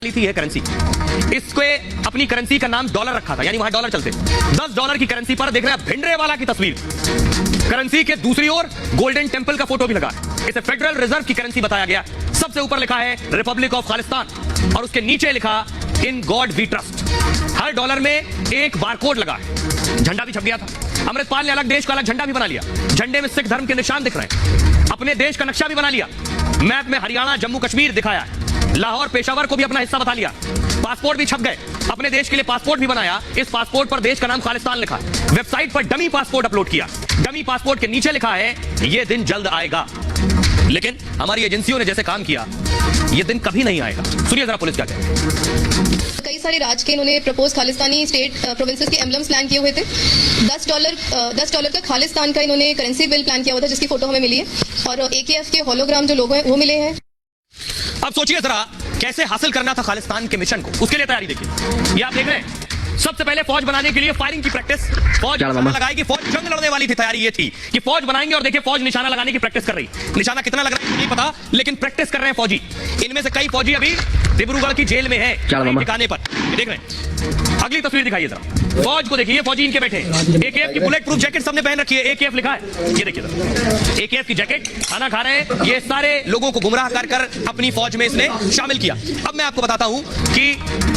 ली थी ये करेंसी। इसके अपनी करेंसी का नाम डॉलर रखा था, यानी वहां डॉलर चलते। $10 की करेंसी पर देख रहे हैं भिंडरेवाला की तस्वीर। करेंसी के दूसरी ओर गोल्डन टेंपल का फोटो भी लगा है। इसे फेडरल रिजर्व की करेंसी बताया गया। सबसे ऊपर लिखा है रिपब्लिक ऑफ खालिस्तान और उसके नीचे लिखा इन गॉड वी ट्रस्ट। हर डॉलर में एक बारकोड लगा है। झंडा भी छप गया था। अमृतपाल ने अलग देश का अलग झंडा भी बना लिया। झंडे में सिख धर्म के निशान दिख रहे हैं। अपने देश का नक्शा भी बना लिया। मैप में हरियाणा जम्मू कश्मीर दिखाया है। लाहौर पेशावर को भी अपना हिस्सा बता लिया। पासपोर्ट भी छप गए। अपने देश के लिए पासपोर्ट भी बनाया। इस पासपोर्ट पर देश का नाम खालिस्तान लिखा है। वेबसाइट पर डमी पासपोर्ट अपलोड किया। डमी पासपोर्ट के नीचे लिखा है ये दिन जल्द आएगा। लेकिन हमारी एजेंसियों ने जैसे काम किया, ये दिन कभी नहीं आएगा। सुनिए जरा पुलिस क्या कहती है। कई सारे राज्य के इन्होंने प्रपोज खालिस्तानी स्टेट प्रोविंसेस के एम्बलम्स प्लान किए हुए थे। $10 का खालिस्तान का इन्होंने करेंसी बिल प्लान किया हुआ था, जिसकी फोटो हमें मिली है, और AKF के होलोग्राम जो लोगो हैं वो मिले हैं। अब सोचिए जरा कैसे हासिल करना था खालिस्तान के मिशन को। उसके लिए तैयारी देखिए। ये आप देख रहे हैं। सबसे पहले फौज बनाने के लिए फायरिंग की प्रैक्टिस। फौज निशाना लगाएगी। फौज जंग लड़ने वाली थी। तैयारी ये थी कि फौज बनाएंगे और देखिए फौज निशाना लगाने की प्रैक्टिस कर रही। निशाना कितना लग रहा है नहीं पता, लेकिन प्रैक्टिस कर रहे हैं फौजी। इनमें से कई फौजी अभी डिब्रूगढ़ की जेल में है ठिकाने पर। देख रहे हैं। अगली तस्वीर दिखाइए जरा। फौज को देखिए। फौजी इनके बैठे हैं। AKF की बुलेट प्रूफ जैकेट सबने पहन रखी है। AKF लिखा है। ये देखिए जरा। AKF की जैकेट। खाना खा रहे हैं। ये सारे लोगों को गुमराह कर अपनी फौज में इसने शामिल किया। अब मैं आपको बताता हूं कि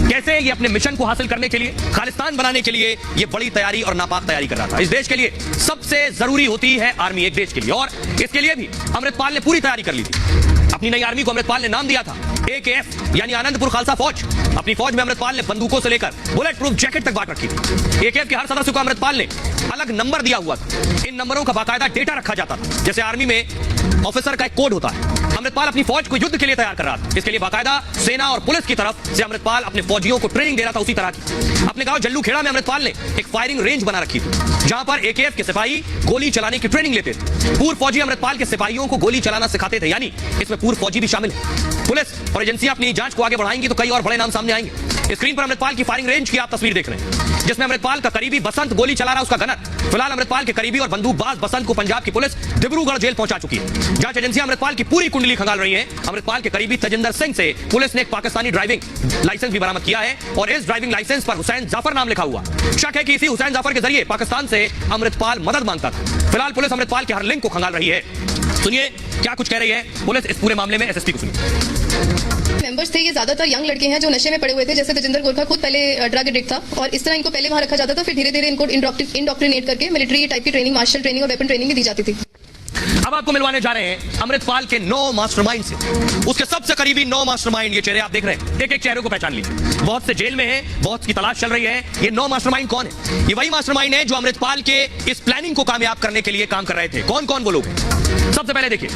कैसे ये अपने मिशन को हासिल करने के लिए, खालिस्तान बनाने के लिए ये बड़ी तैयारी और नापाक तैयारी कर रहा था। इस देश के लिए सबसे जरूरी होती है आर्मी, एक देश के लिए, और इसके लिए भी अमृतपाल ने पूरी तैयारी कर ली थी। अपनी नई आर्मी को अमृतपाल ने नाम दिया था AKF, यानी आनंदपुर खालसा फौज। अपनी फौज में अमृतपाल ने बंदूकों से लेकर बुलेट प्रूफ जैकेट तक बांट रखी थी। AKF के हर सदस्य को अमृतपाल ने अलग नंबर दिया हुआ था। इन नंबरों का बाकायदा डेटा रखा जाता था। जैसे आर्मी में ऑफिसर का एक कोड होता है। अमृतपाल अपनी फौज को युद्ध के लिए तैयार कर रहा था। इसके लिए बाकायदा सेना और पुलिस की तरफ से अमृतपाल अपने फौजियों को ट्रेनिंग दे रहा था। उसी तरह की अपने गांव जल्लू खेड़ा में अमृतपाल ने एक फायरिंग रेंज बना रखी थी, जहां पर AKF के सिपाही गोली चलाने की ट्रेनिंग लेते थे। पूर्व फौजी अमृतपाल के सिपाहियों को गोली चलाना सिखाते थे, यानी इसमें पूर्व फौजी भी शामिल है। पुलिस और एजेंसियां अपनी जांच को आगे बढ़ाएंगी तो कई और बड़े नाम सामने आएंगे। स्क्रीन पर अमृतपाल की फायरिंग रेंज की आप तस्वीर देख रहे हैं, जिसमें अमृतपाल का करीबी बसंत गोली चला रहा है, उसका गनर। फिलहाल अमृतपाल के करीबी और बंदूकबाज बसंत को पंजाब की पुलिस डिब्रूगढ़ जेल पहुंचा चुकी है। जांच एजेंसियां अमृतपाल की पूरी कुंडली खंगाल रही है। अमृतपाल के करीबी तजिंदर सिंह से पुलिस ने एक पाकिस्तानी ड्राइविंग लाइसेंस भी बरामद किया है, और इस ड्राइविंग लाइसेंस पर हुसैन जाफर नाम लिखा हुआ। शक है कि इसी हुसैन जाफर के जरिए पाकिस्तान से अमृतपाल मदद मांगता था। फिलहाल पुलिस अमृतपाल के हर लिंक को खंगाल रही है। सुनिए क्या कुछ कह रही है पुलिस इस पूरे मामले में। SSP को सुनिए। मेंबर्स थे, ये ज्यादातर यंग लड़के हैं जो नशे में पड़े हुए थे। जैसे तजिंदर गोरखा खुद पहले ड्रग एडिक्ट था, और इस तरह इनको पहले वहां रखा जाता था। फिर धीरे धीरे इनको इंडोक्ट्रिनेट करके मिलिट्री टाइप की ट्रेनिंग, मार्शल ट्रेनिंग और वेपन ट्रेनिंग भी दी जाती थी। अब आपको मिलवाने जा रहे हैं अमृतपाल के 9 मास्टरमाइंड से। उसके सबसे करीबी 9 मास्टरमाइंड। ये चेहरे आप देख रहे हैं। एक एक चेहरे को पहचान लीजिए। बहुत से जेल में हैं, बहुत की तलाश चल रही है। ये 9 मास्टरमाइंड कौन है? ये वही मास्टरमाइंड है जो अमृतपाल के इस प्लानिंग को कामयाब करने के लिए काम कर रहे थे। कौन कौन वो लोग हैं? सबसे पहले देखिए